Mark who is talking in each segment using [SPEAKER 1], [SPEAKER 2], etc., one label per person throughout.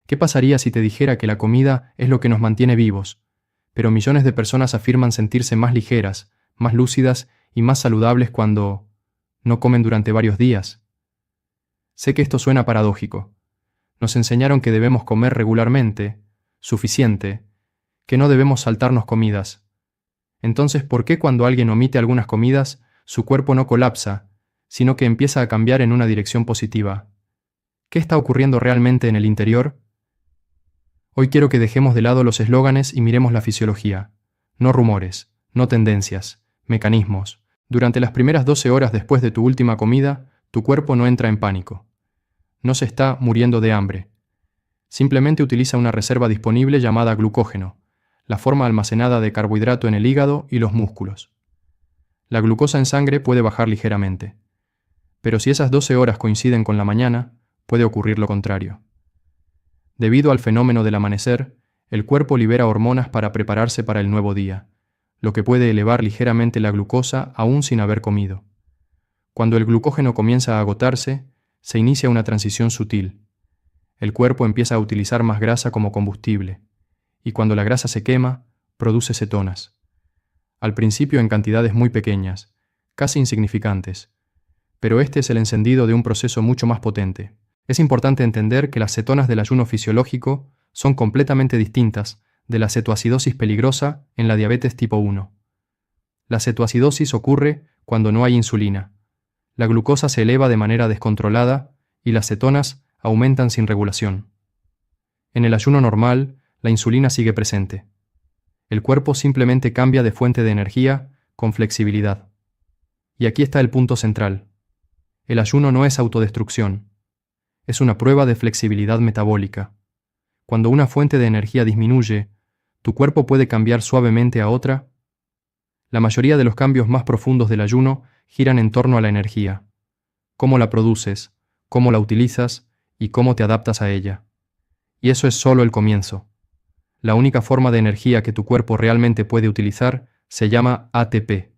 [SPEAKER 1] ¿Qué pasaría si te dijera que la comida es lo que nos mantiene vivos, pero millones de personas afirman sentirse más ligeras, más lúcidas y más saludables cuando no comen durante varios días? Sé que esto suena paradójico. Nos enseñaron que debemos comer regularmente, suficiente, que no debemos saltarnos comidas. Entonces, ¿por qué cuando alguien omite algunas comidas, su cuerpo no colapsa, sino que empieza a cambiar en una dirección positiva? ¿Qué está ocurriendo realmente en el interior? Hoy quiero que dejemos de lado los eslóganes y miremos la fisiología. No rumores, no tendencias, mecanismos. Durante las primeras 12 horas después de tu última comida, tu cuerpo no entra en pánico. No se está muriendo de hambre. Simplemente utiliza una reserva disponible llamada glucógeno, la forma almacenada de carbohidrato en el hígado y los músculos. La glucosa en sangre puede bajar ligeramente. Pero si esas 12 horas coinciden con la mañana, puede ocurrir lo contrario. Debido al fenómeno del amanecer, el cuerpo libera hormonas para prepararse para el nuevo día, lo que puede elevar ligeramente la glucosa aún sin haber comido. Cuando el glucógeno comienza a agotarse, se inicia una transición sutil. El cuerpo empieza a utilizar más grasa como combustible, y cuando la grasa se quema, produce cetonas. Al principio en cantidades muy pequeñas, casi insignificantes, pero este es el encendido de un proceso mucho más potente. Es importante entender que las cetonas del ayuno fisiológico son completamente distintas de la cetoacidosis peligrosa en la diabetes tipo 1. La cetoacidosis ocurre cuando no hay insulina. La glucosa se eleva de manera descontrolada y las cetonas aumentan sin regulación. En el ayuno normal, la insulina sigue presente. El cuerpo simplemente cambia de fuente de energía con flexibilidad. Y aquí está el punto central. El ayuno no es autodestrucción. Es una prueba de flexibilidad metabólica. Cuando una fuente de energía disminuye, ¿tu cuerpo puede cambiar suavemente a otra? La mayoría de los cambios más profundos del ayuno giran en torno a la energía. Cómo la produces, cómo la utilizas y cómo te adaptas a ella. Y eso es solo el comienzo. La única forma de energía que tu cuerpo realmente puede utilizar se llama ATP.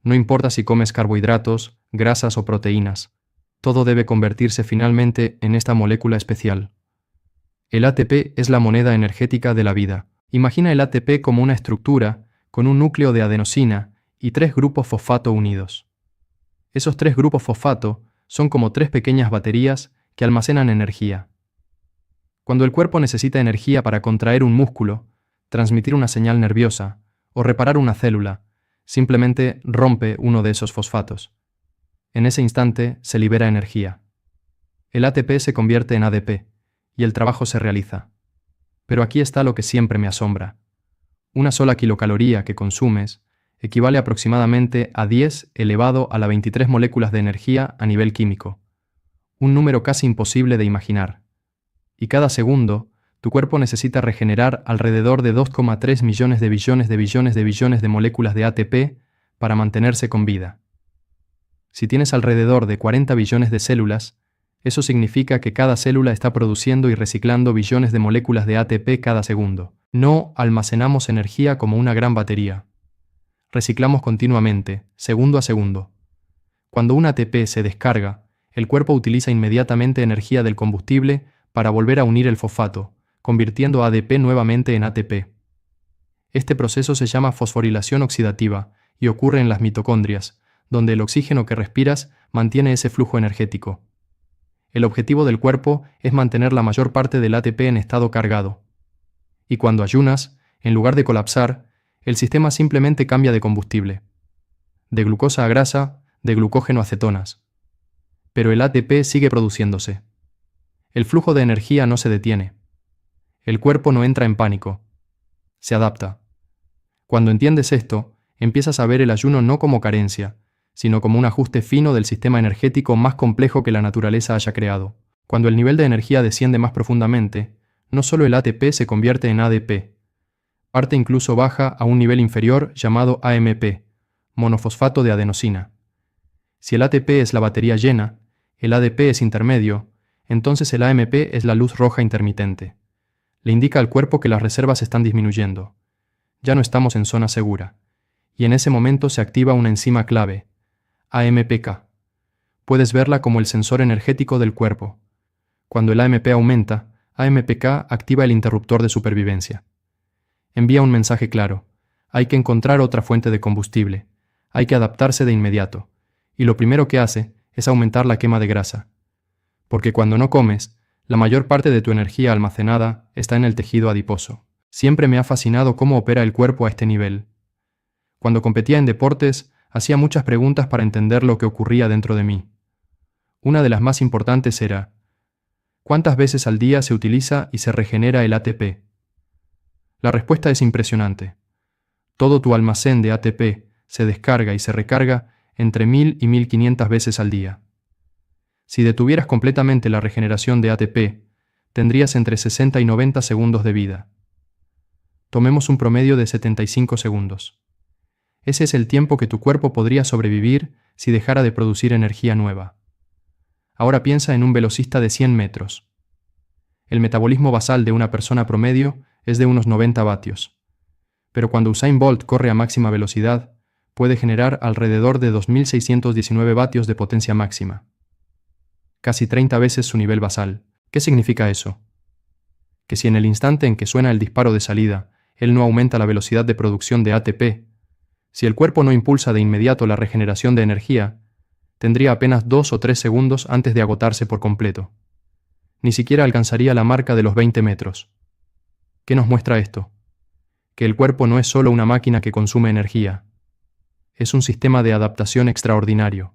[SPEAKER 1] No importa si comes carbohidratos, grasas o proteínas, todo debe convertirse finalmente en esta molécula especial. El ATP es la moneda energética de la vida. Imagina el ATP como una estructura con un núcleo de adenosina y 3 grupos fosfato unidos. Esos 3 grupos fosfato son como 3 pequeñas baterías que almacenan energía. Cuando el cuerpo necesita energía para contraer un músculo, transmitir una señal nerviosa o reparar una célula, simplemente rompe uno de esos fosfatos. En ese instante se libera energía. El ATP se convierte en ADP y el trabajo se realiza. Pero aquí está lo que siempre me asombra. Una sola kilocaloría que consumes equivale aproximadamente a 10 elevado a la 23 moléculas de energía a nivel químico. Un número casi imposible de imaginar. Y cada segundo, tu cuerpo necesita regenerar alrededor de 2,3 millones de billones de billones de billones de moléculas de ATP para mantenerse con vida. Si tienes alrededor de 40 billones de células, eso significa que cada célula está produciendo y reciclando billones de moléculas de ATP cada segundo. No almacenamos energía como una gran batería. Reciclamos continuamente, segundo a segundo. Cuando un ATP se descarga, el cuerpo utiliza inmediatamente energía del combustible para volver a unir el fosfato, convirtiendo ADP nuevamente en ATP. Este proceso se llama fosforilación oxidativa y ocurre en las mitocondrias, donde el oxígeno que respiras mantiene ese flujo energético. El objetivo del cuerpo es mantener la mayor parte del ATP en estado cargado. Y cuando ayunas, en lugar de colapsar, el sistema simplemente cambia de combustible. De glucosa a grasa, de glucógeno a cetonas. Pero el ATP sigue produciéndose. El flujo de energía no se detiene. El cuerpo no entra en pánico. Se adapta. Cuando entiendes esto, empiezas a ver el ayuno no como carencia, sino como un ajuste fino del sistema energético más complejo que la naturaleza haya creado. Cuando el nivel de energía desciende más profundamente, no solo el ATP se convierte en ADP, parte incluso baja a un nivel inferior llamado AMP, monofosfato de adenosina. Si el ATP es la batería llena, el ADP es intermedio, entonces el AMP es la luz roja intermitente. Le indica al cuerpo que las reservas están disminuyendo. Ya no estamos en zona segura. Y en ese momento se activa una enzima clave, AMPK. Puedes verla como el sensor energético del cuerpo. Cuando el AMP aumenta, AMPK activa el interruptor de supervivencia. Envía un mensaje claro. Hay que encontrar otra fuente de combustible. Hay que adaptarse de inmediato. Y lo primero que hace es aumentar la quema de grasa. Porque cuando no comes, la mayor parte de tu energía almacenada está en el tejido adiposo. Siempre me ha fascinado cómo opera el cuerpo a este nivel. Cuando competía en deportes, hacía muchas preguntas para entender lo que ocurría dentro de mí. Una de las más importantes era: ¿cuántas veces al día se utiliza y se regenera el ATP? La respuesta es impresionante. Todo tu almacén de ATP se descarga y se recarga entre 1000 y 1500 veces al día. Si detuvieras completamente la regeneración de ATP, tendrías entre 60 y 90 segundos de vida. Tomemos un promedio de 75 segundos. Ese es el tiempo que tu cuerpo podría sobrevivir si dejara de producir energía nueva. Ahora piensa en un velocista de 100 metros. El metabolismo basal de una persona promedio es de unos 90 vatios. Pero cuando Usain Bolt corre a máxima velocidad, puede generar alrededor de 2619 vatios de potencia máxima. Casi 30 veces su nivel basal. ¿Qué significa eso? Que si en el instante en que suena el disparo de salida, él no aumenta la velocidad de producción de ATP, si el cuerpo no impulsa de inmediato la regeneración de energía, tendría apenas 2 o 3 segundos antes de agotarse por completo. Ni siquiera alcanzaría la marca de los 20 metros. ¿Qué nos muestra esto? Que el cuerpo no es solo una máquina que consume energía. Es un sistema de adaptación extraordinario.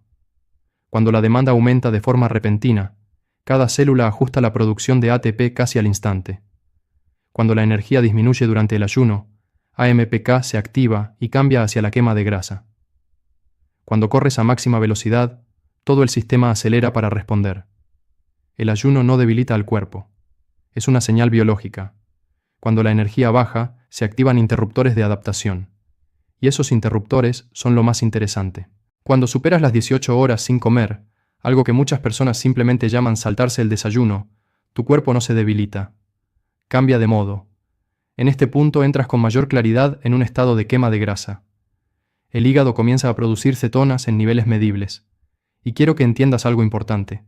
[SPEAKER 1] Cuando la demanda aumenta de forma repentina, cada célula ajusta la producción de ATP casi al instante. Cuando la energía disminuye durante el ayuno, AMPK se activa y cambia hacia la quema de grasa. Cuando corres a máxima velocidad, todo el sistema acelera para responder. El ayuno no debilita al cuerpo. Es una señal biológica. Cuando la energía baja, se activan interruptores de adaptación. Y esos interruptores son lo más interesante. Cuando superas las 18 horas sin comer, algo que muchas personas simplemente llaman saltarse el desayuno, tu cuerpo no se debilita. Cambia de modo. En este punto entras con mayor claridad en un estado de quema de grasa. El hígado comienza a producir cetonas en niveles medibles. Y quiero que entiendas algo importante.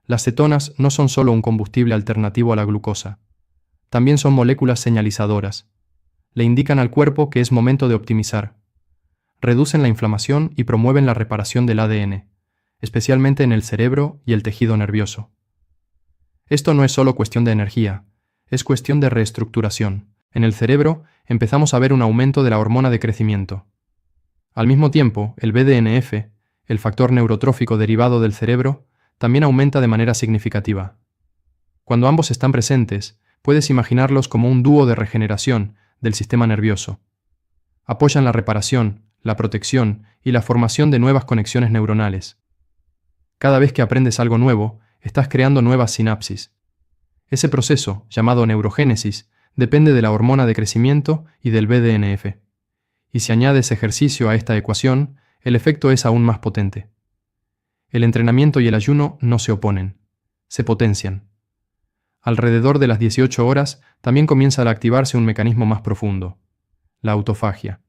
[SPEAKER 1] Las cetonas no son solo un combustible alternativo a la glucosa. También son moléculas señalizadoras. Le indican al cuerpo que es momento de optimizar. Reducen la inflamación y promueven la reparación del ADN, especialmente en el cerebro y el tejido nervioso. Esto no es solo cuestión de energía, es cuestión de reestructuración. En el cerebro empezamos a ver un aumento de la hormona de crecimiento. Al mismo tiempo, el BDNF, el factor neurotrófico derivado del cerebro, también aumenta de manera significativa. Cuando ambos están presentes, puedes imaginarlos como un dúo de regeneración del sistema nervioso. Apoyan la reparación, la protección y la formación de nuevas conexiones neuronales. Cada vez que aprendes algo nuevo, estás creando nuevas sinapsis. Ese proceso, llamado neurogénesis, depende de la hormona de crecimiento y del BDNF. Y si añades ejercicio a esta ecuación, el efecto es aún más potente. El entrenamiento y el ayuno no se oponen, se potencian. Alrededor de las 18 horas también comienza a activarse un mecanismo más profundo, la autofagia.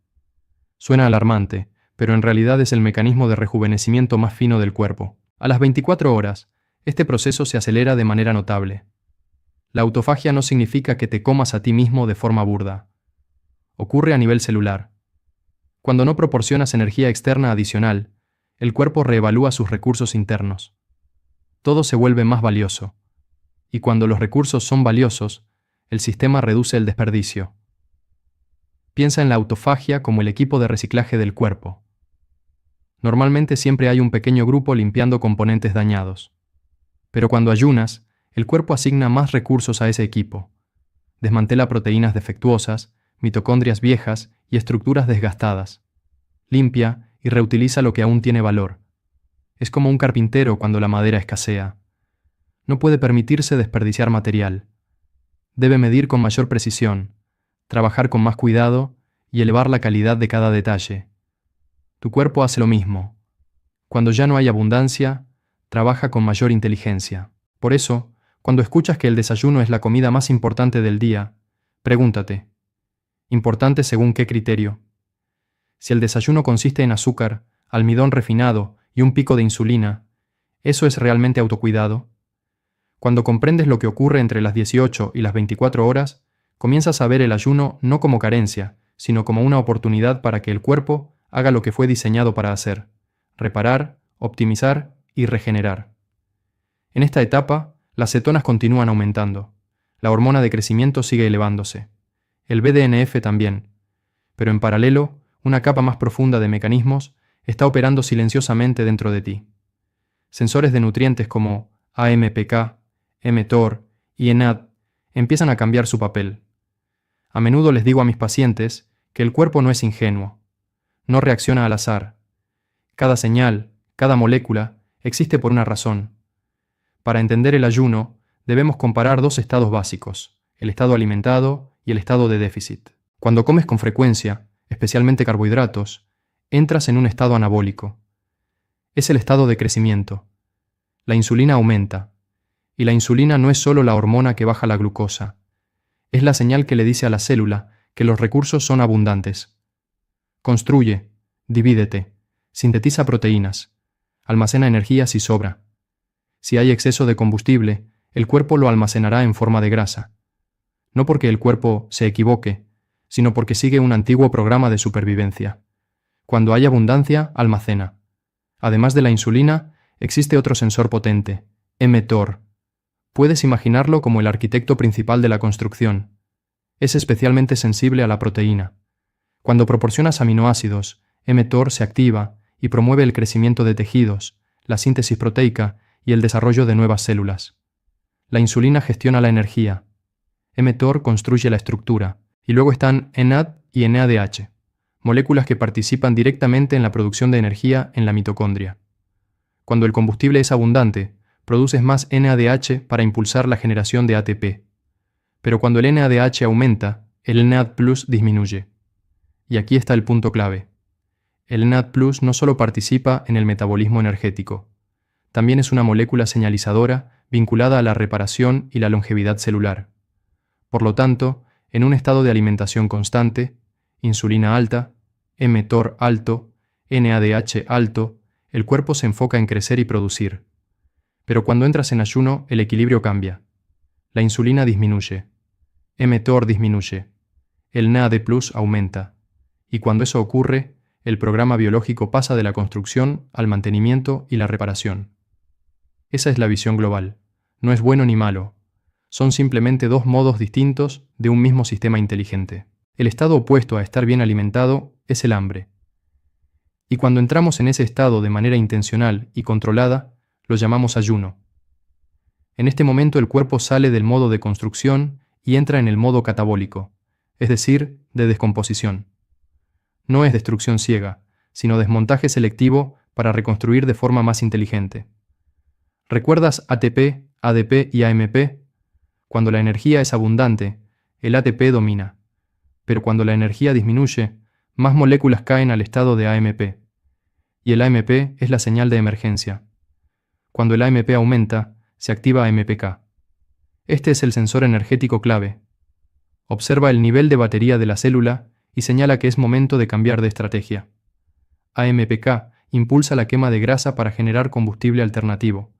[SPEAKER 1] Suena alarmante, pero en realidad es el mecanismo de rejuvenecimiento más fino del cuerpo. A las 24 horas, este proceso se acelera de manera notable. La autofagia no significa que te comas a ti mismo de forma burda. Ocurre a nivel celular. Cuando no proporcionas energía externa adicional, el cuerpo reevalúa sus recursos internos. Todo se vuelve más valioso. Y cuando los recursos son valiosos, el sistema reduce el desperdicio. Piensa en la autofagia como el equipo de reciclaje del cuerpo. Normalmente siempre hay un pequeño grupo limpiando componentes dañados. Pero cuando ayunas, el cuerpo asigna más recursos a ese equipo. Desmantela proteínas defectuosas, mitocondrias viejas y estructuras desgastadas. Limpia y reutiliza lo que aún tiene valor. Es como un carpintero cuando la madera escasea. No puede permitirse desperdiciar material. Debe medir con mayor precisión, trabajar con más cuidado y elevar la calidad de cada detalle. Tu cuerpo hace lo mismo. Cuando ya no hay abundancia, trabaja con mayor inteligencia. Por eso, cuando escuchas que el desayuno es la comida más importante del día, pregúntate, ¿importante según qué criterio? Si el desayuno consiste en azúcar, almidón refinado y un pico de insulina, ¿eso es realmente autocuidado? Cuando comprendes lo que ocurre entre las 18 y las 24 horas, comienzas a ver el ayuno no como carencia, sino como una oportunidad para que el cuerpo haga lo que fue diseñado para hacer: reparar, optimizar y regenerar. En esta etapa, las cetonas continúan aumentando, la hormona de crecimiento sigue elevándose, el BDNF también, pero en paralelo, una capa más profunda de mecanismos está operando silenciosamente dentro de ti. Sensores de nutrientes como AMPK, mTOR y ENAD empiezan a cambiar su papel. A menudo les digo a mis pacientes que el cuerpo no es ingenuo, no reacciona al azar. Cada señal, cada molécula, existe por una razón. Para entender el ayuno, debemos comparar dos estados básicos: el estado alimentado y el estado de déficit. Cuando comes con frecuencia, especialmente carbohidratos, entras en un estado anabólico. Es el estado de crecimiento. La insulina aumenta, y la insulina no es solo la hormona que baja la glucosa, es la señal que le dice a la célula que los recursos son abundantes. Construye, divídete, sintetiza proteínas, almacena energía si sobra. Si hay exceso de combustible, el cuerpo lo almacenará en forma de grasa. No porque el cuerpo se equivoque, sino porque sigue un antiguo programa de supervivencia. Cuando hay abundancia, almacena. Además de la insulina, existe otro sensor potente, mTOR. Puedes imaginarlo como el arquitecto principal de la construcción. Es especialmente sensible a la proteína. Cuando proporcionas aminoácidos, mTOR se activa y promueve el crecimiento de tejidos, la síntesis proteica y el desarrollo de nuevas células. La insulina gestiona la energía. mTOR construye la estructura. Y luego están ENAD y NADH, moléculas que participan directamente en la producción de energía en la mitocondria. Cuando el combustible es abundante, produces más NADH para impulsar la generación de ATP. Pero cuando el NADH aumenta, el NAD+ disminuye. Y aquí está el punto clave. El NAD+ no solo participa en el metabolismo energético, también es una molécula señalizadora vinculada a la reparación y la longevidad celular. Por lo tanto, en un estado de alimentación constante, insulina alta, mTOR alto, NADH alto, el cuerpo se enfoca en crecer y producir. Pero cuando entras en ayuno, el equilibrio cambia. La insulina disminuye, mTOR disminuye, el NAD+ aumenta, y cuando eso ocurre, el programa biológico pasa de la construcción al mantenimiento y la reparación. Esa es la visión global. No es bueno ni malo. Son simplemente dos modos distintos de un mismo sistema inteligente. El estado opuesto a estar bien alimentado es el hambre. Y cuando entramos en ese estado de manera intencional y controlada, lo llamamos ayuno. En este momento el cuerpo sale del modo de construcción y entra en el modo catabólico, es decir, de descomposición. No es destrucción ciega, sino desmontaje selectivo para reconstruir de forma más inteligente. ¿Recuerdas ATP, ADP y AMP? Cuando la energía es abundante, el ATP domina, pero cuando la energía disminuye, más moléculas caen al estado de AMP, y el AMP es la señal de emergencia. Cuando el AMP aumenta, se activa AMPK. Este es el sensor energético clave. Observa el nivel de batería de la célula y señala que es momento de cambiar de estrategia. AMPK impulsa la quema de grasa para generar combustible alternativo,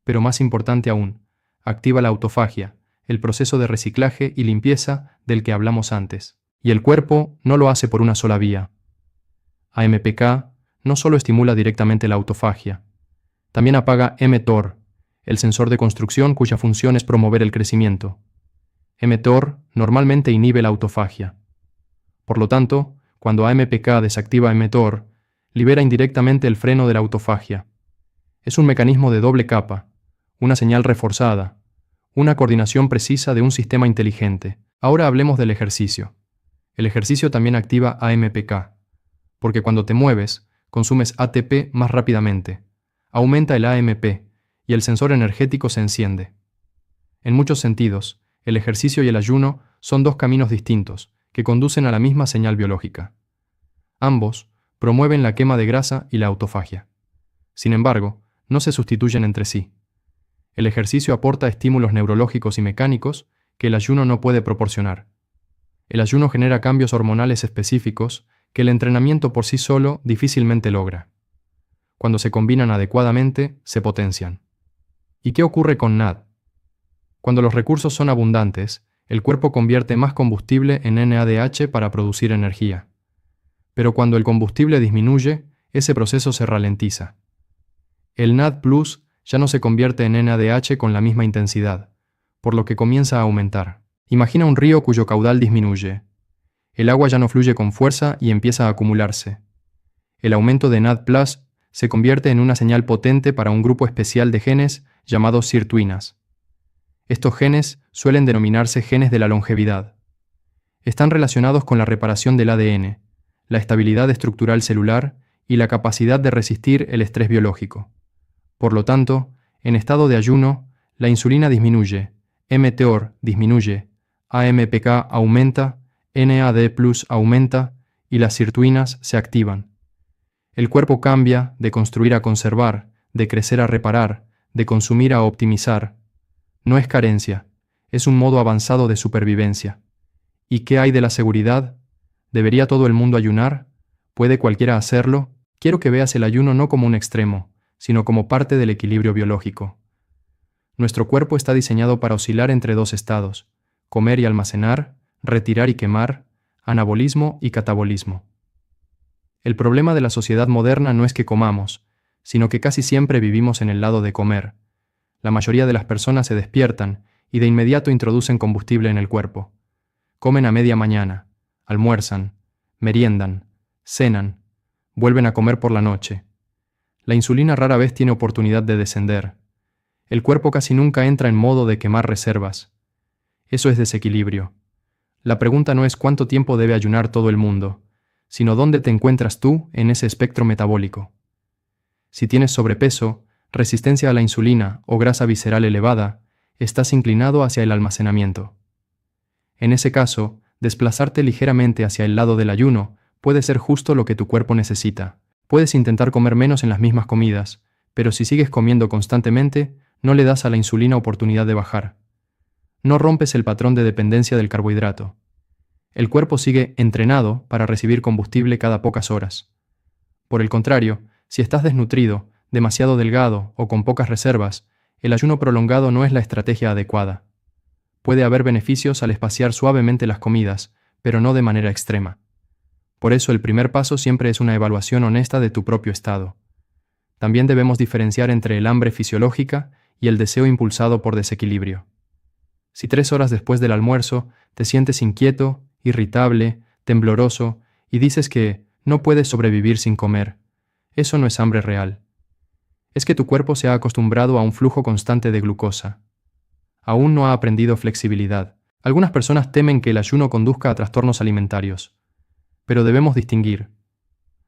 [SPEAKER 1] pero más importante aún, activa la autofagia, el proceso de reciclaje y limpieza del que hablamos antes. Y el cuerpo no lo hace por una sola vía. AMPK no solo estimula directamente la autofagia, también apaga mTOR, el sensor de construcción cuya función es promover el crecimiento. mTOR normalmente inhibe la autofagia. Por lo tanto, cuando AMPK desactiva mTOR, libera indirectamente el freno de la autofagia. Es un mecanismo de doble capa, una señal reforzada, una coordinación precisa de un sistema inteligente. Ahora hablemos del ejercicio. El ejercicio también activa AMPK, porque cuando te mueves, consumes ATP más rápidamente, aumenta el AMP y el sensor energético se enciende. En muchos sentidos, el ejercicio y el ayuno son dos caminos distintos que conducen a la misma señal biológica. Ambos promueven la quema de grasa y la autofagia. Sin embargo, no se sustituyen entre sí. El ejercicio aporta estímulos neurológicos y mecánicos que el ayuno no puede proporcionar. El ayuno genera cambios hormonales específicos que el entrenamiento por sí solo difícilmente logra. Cuando se combinan adecuadamente, se potencian. ¿Y qué ocurre con NAD? Cuando los recursos son abundantes, el cuerpo convierte más combustible en NADH para producir energía. Pero cuando el combustible disminuye, ese proceso se ralentiza. El NAD+ ya no se convierte en NADH con la misma intensidad, por lo que comienza a aumentar. Imagina un río cuyo caudal disminuye. El agua ya no fluye con fuerza y empieza a acumularse. El aumento de NAD+ se convierte en una señal potente para un grupo especial de genes llamados sirtuinas. Estos genes suelen denominarse genes de la longevidad. Están relacionados con la reparación del ADN, la estabilidad estructural celular y la capacidad de resistir el estrés biológico. Por lo tanto, en estado de ayuno, la insulina disminuye, mTOR disminuye, AMPK aumenta, NAD+ aumenta y las sirtuinas se activan. El cuerpo cambia de construir a conservar, de crecer a reparar, de consumir a optimizar. No es carencia, es un modo avanzado de supervivencia. ¿Y qué hay de la seguridad? ¿Debería todo el mundo ayunar? ¿Puede cualquiera hacerlo? Quiero que veas el ayuno no como un extremo, sino como parte del equilibrio biológico. Nuestro cuerpo está diseñado para oscilar entre dos estados: comer y almacenar, retirar y quemar, anabolismo y catabolismo. El problema de la sociedad moderna no es que comamos, sino que casi siempre vivimos en el lado de comer. La mayoría de las personas se despiertan y de inmediato introducen combustible en el cuerpo. Comen a media mañana, almuerzan, meriendan, cenan, vuelven a comer por la noche. La insulina rara vez tiene oportunidad de descender. El cuerpo casi nunca entra en modo de quemar reservas. Eso es desequilibrio. La pregunta no es cuánto tiempo debe ayunar todo el mundo, sino dónde te encuentras tú en ese espectro metabólico. Si tienes sobrepeso, resistencia a la insulina o grasa visceral elevada, estás inclinado hacia el almacenamiento. En ese caso, desplazarte ligeramente hacia el lado del ayuno puede ser justo lo que tu cuerpo necesita. Puedes intentar comer menos en las mismas comidas, pero si sigues comiendo constantemente, no le das a la insulina oportunidad de bajar. No rompes el patrón de dependencia del carbohidrato. El cuerpo sigue entrenado para recibir combustible cada pocas horas. Por el contrario, si estás desnutrido, demasiado delgado o con pocas reservas, el ayuno prolongado no es la estrategia adecuada. Puede haber beneficios al espaciar suavemente las comidas, pero no de manera extrema. Por eso el primer paso siempre es una evaluación honesta de tu propio estado. También debemos diferenciar entre el hambre fisiológica y el deseo impulsado por desequilibrio. Si 3 horas después del almuerzo te sientes inquieto, irritable, tembloroso y dices que no puedes sobrevivir sin comer, eso no es hambre real. Es que tu cuerpo se ha acostumbrado a un flujo constante de glucosa. Aún no ha aprendido flexibilidad. Algunas personas temen que el ayuno conduzca a trastornos alimentarios. Pero debemos distinguir.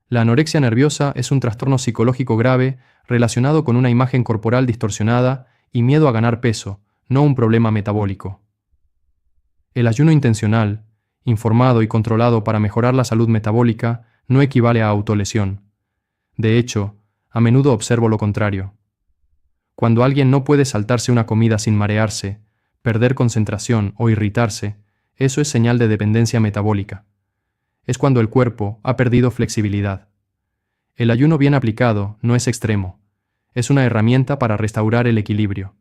[SPEAKER 1] La anorexia nerviosa es un trastorno psicológico grave relacionado con una imagen corporal distorsionada y miedo a ganar peso, no un problema metabólico. El ayuno intencional, informado y controlado para mejorar la salud metabólica, no equivale a autolesión. De hecho, a menudo observo lo contrario. Cuando alguien no puede saltarse una comida sin marearse, perder concentración o irritarse, eso es señal de dependencia metabólica. Es cuando el cuerpo ha perdido flexibilidad. El ayuno bien aplicado no es extremo, es una herramienta para restaurar el equilibrio.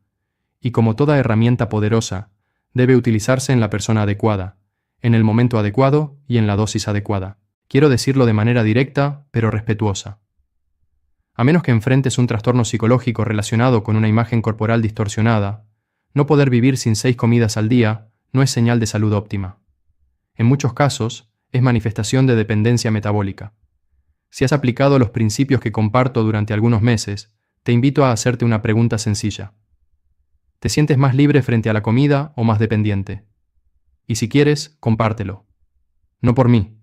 [SPEAKER 1] Y como toda herramienta poderosa, debe utilizarse en la persona adecuada, en el momento adecuado y en la dosis adecuada. Quiero decirlo de manera directa, pero respetuosa. A menos que enfrentes un trastorno psicológico relacionado con una imagen corporal distorsionada, no poder vivir sin 6 comidas al día no es señal de salud óptima. En muchos casos, es manifestación de dependencia metabólica. Si has aplicado los principios que comparto durante algunos meses, te invito a hacerte una pregunta sencilla. ¿Te sientes más libre frente a la comida o más dependiente? Y si quieres, compártelo. No por mí,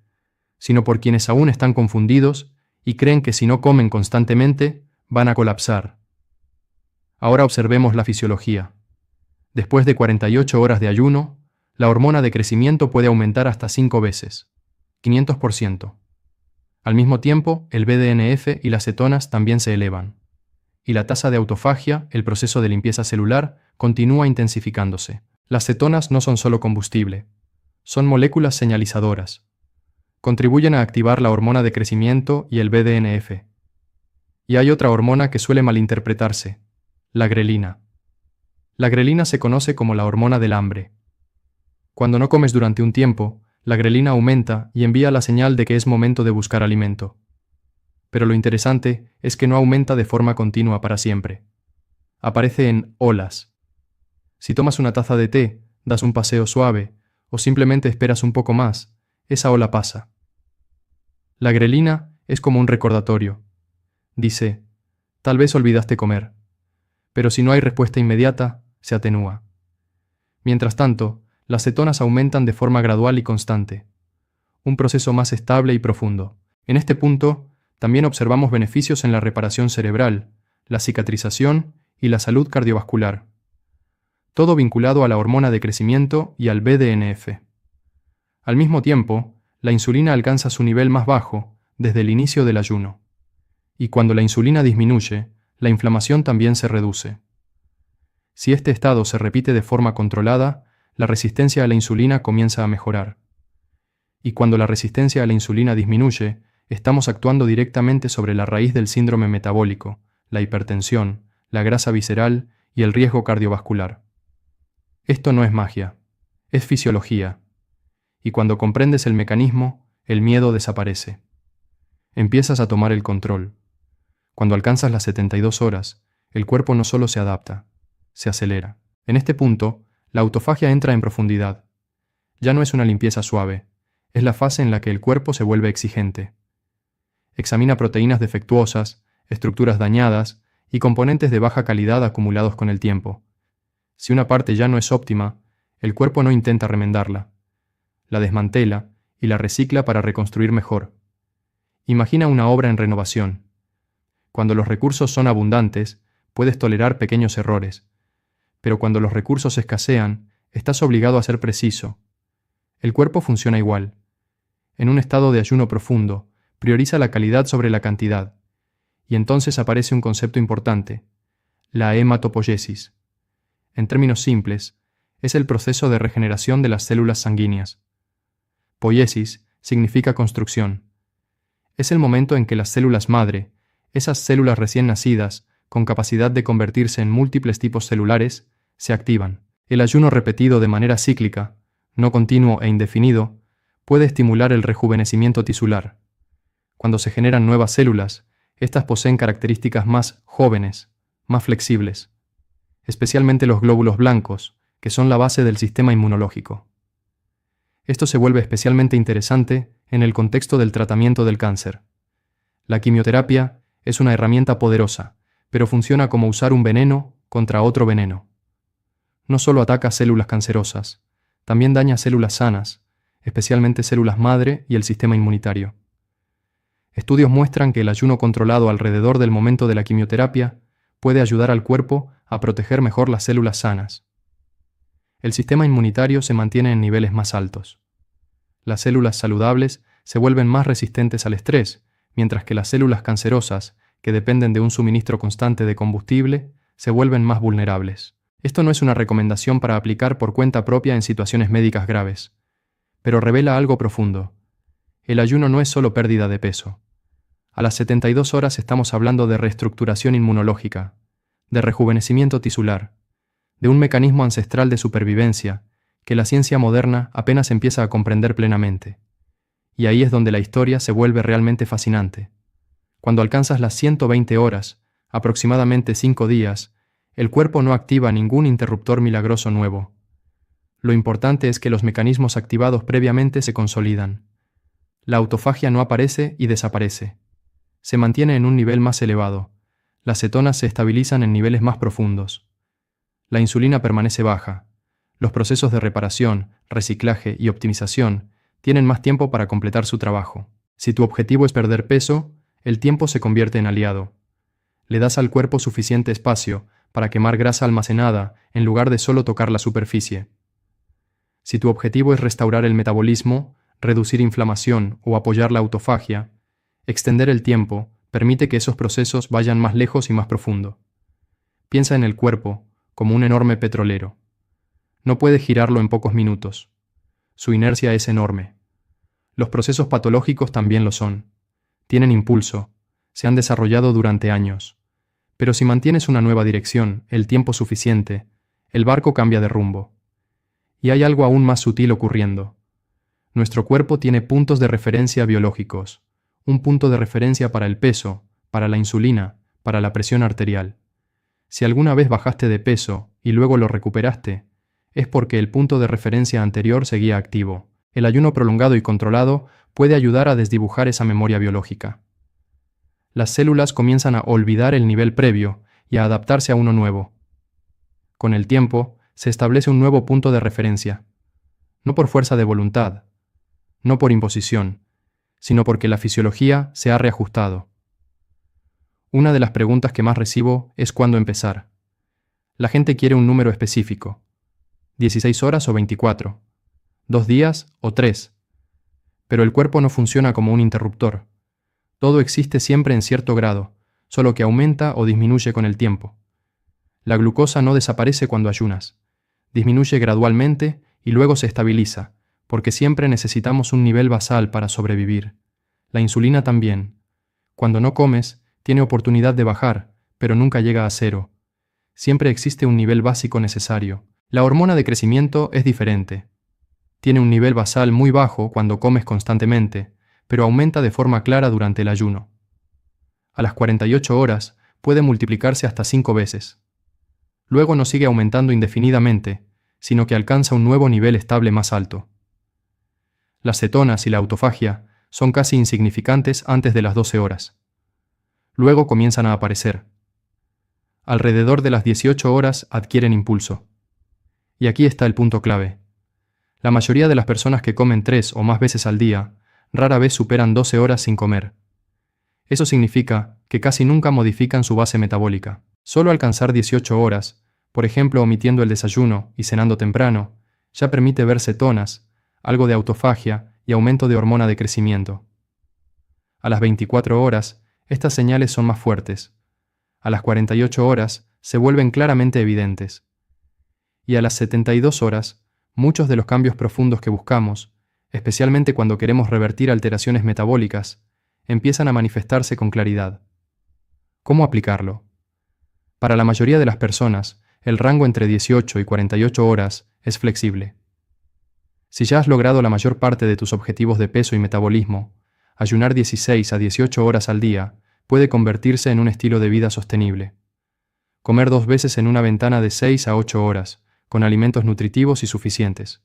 [SPEAKER 1] sino por quienes aún están confundidos y creen que si no comen constantemente, van a colapsar. Ahora observemos la fisiología. Después de 48 horas de ayuno, la hormona de crecimiento puede aumentar hasta 5 veces, 500%. Al mismo tiempo, el BDNF y las cetonas también se elevan. Y la tasa de autofagia, el proceso de limpieza celular, continúa intensificándose. Las cetonas no son solo combustible, son moléculas señalizadoras. Contribuyen a activar la hormona de crecimiento y el BDNF. Y hay otra hormona que suele malinterpretarse, la grelina. La grelina se conoce como la hormona del hambre. Cuando no comes durante un tiempo, la grelina aumenta y envía la señal de que es momento de buscar alimento. Pero lo interesante es que no aumenta de forma continua para siempre. Aparece en olas. Si tomas una taza de té, das un paseo suave, o simplemente esperas un poco más, esa ola pasa. La grelina es como un recordatorio. Dice, tal vez olvidaste comer. Pero si no hay respuesta inmediata, se atenúa. Mientras tanto, las cetonas aumentan de forma gradual y constante. Un proceso más estable y profundo. En este punto, también observamos beneficios en la reparación cerebral, la cicatrización y la salud cardiovascular. Todo vinculado a la hormona de crecimiento y al BDNF. Al mismo tiempo, la insulina alcanza su nivel más bajo desde el inicio del ayuno. Y cuando la insulina disminuye, la inflamación también se reduce. Si este estado se repite de forma controlada, la resistencia a la insulina comienza a mejorar. Y cuando la resistencia a la insulina disminuye, estamos actuando directamente sobre la raíz del síndrome metabólico, la hipertensión, la grasa visceral y el riesgo cardiovascular. Esto no es magia, es fisiología. Y cuando comprendes el mecanismo, el miedo desaparece. Empiezas a tomar el control. Cuando alcanzas las 72 horas, el cuerpo no solo se adapta, se acelera. En este punto, la autofagia entra en profundidad. Ya no es una limpieza suave, es la fase en la que el cuerpo se vuelve exigente. Examina proteínas defectuosas, estructuras dañadas y componentes de baja calidad acumulados con el tiempo. Si una parte ya no es óptima, el cuerpo no intenta remendarla. La desmantela y la recicla para reconstruir mejor. Imagina una obra en renovación. Cuando los recursos son abundantes, puedes tolerar pequeños errores. Pero cuando los recursos escasean, estás obligado a ser preciso. El cuerpo funciona igual. En un estado de ayuno profundo, prioriza la calidad sobre la cantidad. Y entonces aparece un concepto importante, la hematopoiesis. En términos simples, es el proceso de regeneración de las células sanguíneas. Poiesis significa construcción. Es el momento en que las células madre, esas células recién nacidas, con capacidad de convertirse en múltiples tipos celulares, se activan. El ayuno repetido de manera cíclica, no continuo e indefinido, puede estimular el rejuvenecimiento tisular. Cuando se generan nuevas células, estas poseen características más jóvenes, más flexibles, especialmente los glóbulos blancos, que son la base del sistema inmunológico. Esto se vuelve especialmente interesante en el contexto del tratamiento del cáncer. La quimioterapia es una herramienta poderosa, pero funciona como usar un veneno contra otro veneno. No solo ataca células cancerosas, también daña células sanas, especialmente células madre y el sistema inmunitario. Estudios muestran que el ayuno controlado alrededor del momento de la quimioterapia puede ayudar al cuerpo a proteger mejor las células sanas. El sistema inmunitario se mantiene en niveles más altos. Las células saludables se vuelven más resistentes al estrés, mientras que las células cancerosas, que dependen de un suministro constante de combustible, se vuelven más vulnerables. Esto no es una recomendación para aplicar por cuenta propia en situaciones médicas graves, pero revela algo profundo. El ayuno no es solo pérdida de peso. A las 72 horas estamos hablando de reestructuración inmunológica, de rejuvenecimiento tisular, de un mecanismo ancestral de supervivencia que la ciencia moderna apenas empieza a comprender plenamente. Y ahí es donde la historia se vuelve realmente fascinante. Cuando alcanzas las 120 horas, aproximadamente 5 días, el cuerpo no activa ningún interruptor milagroso nuevo. Lo importante es que los mecanismos activados previamente se consolidan. La autofagia no aparece y desaparece. Se mantiene en un nivel más elevado. Las cetonas se estabilizan en niveles más profundos. La insulina permanece baja. Los procesos de reparación, reciclaje y optimización tienen más tiempo para completar su trabajo. Si tu objetivo es perder peso, el tiempo se convierte en aliado. Le das al cuerpo suficiente espacio para quemar grasa almacenada en lugar de solo tocar la superficie. Si tu objetivo es restaurar el metabolismo, reducir inflamación o apoyar la autofagia, extender el tiempo permite que esos procesos vayan más lejos y más profundo. Piensa en el cuerpo como un enorme petrolero. No puede girarlo en pocos minutos. Su inercia es enorme. Los procesos patológicos también lo son. Tienen impulso, se han desarrollado durante años. Pero si mantienes una nueva dirección, el tiempo suficiente, el barco cambia de rumbo. Y hay algo aún más sutil ocurriendo. Nuestro cuerpo tiene puntos de referencia biológicos. Un punto de referencia para el peso, para la insulina, para la presión arterial. Si alguna vez bajaste de peso y luego lo recuperaste, es porque el punto de referencia anterior seguía activo. El ayuno prolongado y controlado puede ayudar a desdibujar esa memoria biológica. Las células comienzan a olvidar el nivel previo y a adaptarse a uno nuevo. Con el tiempo, se establece un nuevo punto de referencia. No por fuerza de voluntad, no por imposición, sino porque la fisiología se ha reajustado. Una de las preguntas que más recibo es cuándo empezar. La gente quiere un número específico. 16 horas o 24. 2 días o 3. Pero el cuerpo no funciona como un interruptor. Todo existe siempre en cierto grado, solo que aumenta o disminuye con el tiempo. La glucosa no desaparece cuando ayunas. Disminuye gradualmente y luego se estabiliza, porque siempre necesitamos un nivel basal para sobrevivir. La insulina también. Cuando no comes, tiene oportunidad de bajar, pero nunca llega a cero. Siempre existe un nivel básico necesario. La hormona de crecimiento es diferente. Tiene un nivel basal muy bajo cuando comes constantemente, pero aumenta de forma clara durante el ayuno. A las 48 horas puede multiplicarse hasta 5 veces. Luego no sigue aumentando indefinidamente, sino que alcanza un nuevo nivel estable más alto. Las cetonas y la autofagia son casi insignificantes antes de las 12 horas. Luego comienzan a aparecer. Alrededor de las 18 horas adquieren impulso. Y aquí está el punto clave. La mayoría de las personas que comen 3 o más veces al día rara vez superan 12 horas sin comer. Eso significa que casi nunca modifican su base metabólica. Solo alcanzar 18 horas, por ejemplo omitiendo el desayuno y cenando temprano, ya permite ver cetonas, algo de autofagia y aumento de hormona de crecimiento. A las 24 horas, estas señales son más fuertes. A las 48 horas, se vuelven claramente evidentes. Y a las 72 horas, muchos de los cambios profundos que buscamos, especialmente cuando queremos revertir alteraciones metabólicas, empiezan a manifestarse con claridad. ¿Cómo aplicarlo? Para la mayoría de las personas, el rango entre 18 y 48 horas es flexible. Si ya has logrado la mayor parte de tus objetivos de peso y metabolismo, ayunar 16 a 18 horas al día puede convertirse en un estilo de vida sostenible. Comer 2 veces en una ventana de 6 a 8 horas, con alimentos nutritivos y suficientes.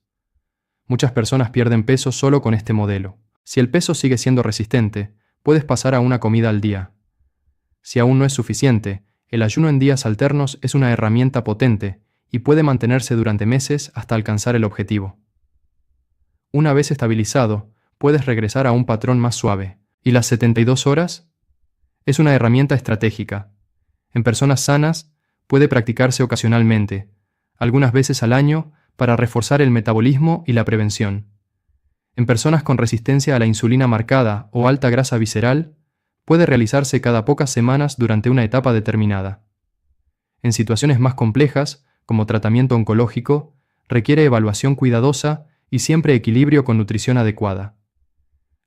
[SPEAKER 1] Muchas personas pierden peso solo con este modelo. Si el peso sigue siendo resistente, puedes pasar a una comida al día. Si aún no es suficiente, el ayuno en días alternos es una herramienta potente y puede mantenerse durante meses hasta alcanzar el objetivo. Una vez estabilizado, puedes regresar a un patrón más suave. ¿Y las 72 horas? Es una herramienta estratégica. En personas sanas, puede practicarse ocasionalmente, algunas veces al año, para reforzar el metabolismo y la prevención. En personas con resistencia a la insulina marcada o alta grasa visceral, puede realizarse cada pocas semanas durante una etapa determinada. En situaciones más complejas, como tratamiento oncológico, requiere evaluación cuidadosa y siempre equilibrio con nutrición adecuada.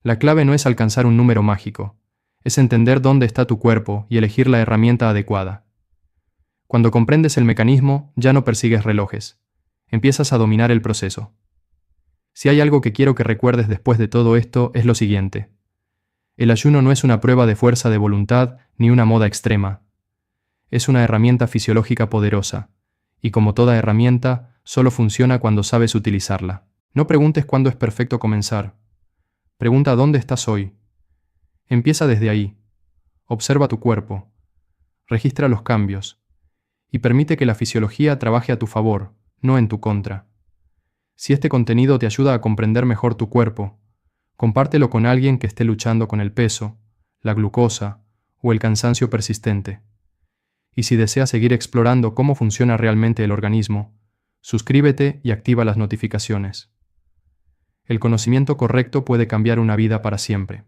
[SPEAKER 1] La clave no es alcanzar un número mágico, es entender dónde está tu cuerpo y elegir la herramienta adecuada. Cuando comprendes el mecanismo, ya no persigues relojes. Empiezas a dominar el proceso. Si hay algo que quiero que recuerdes después de todo esto, es lo siguiente. El ayuno no es una prueba de fuerza de voluntad ni una moda extrema. Es una herramienta fisiológica poderosa, y como toda herramienta, solo funciona cuando sabes utilizarla. No preguntes cuándo es perfecto comenzar. Pregunta dónde estás hoy. Empieza desde ahí. Observa tu cuerpo. Registra los cambios. Y permite que la fisiología trabaje a tu favor, no en tu contra. Si este contenido te ayuda a comprender mejor tu cuerpo, compártelo con alguien que esté luchando con el peso, la glucosa o el cansancio persistente. Y si deseas seguir explorando cómo funciona realmente el organismo, suscríbete y activa las notificaciones. El conocimiento correcto puede cambiar una vida para siempre.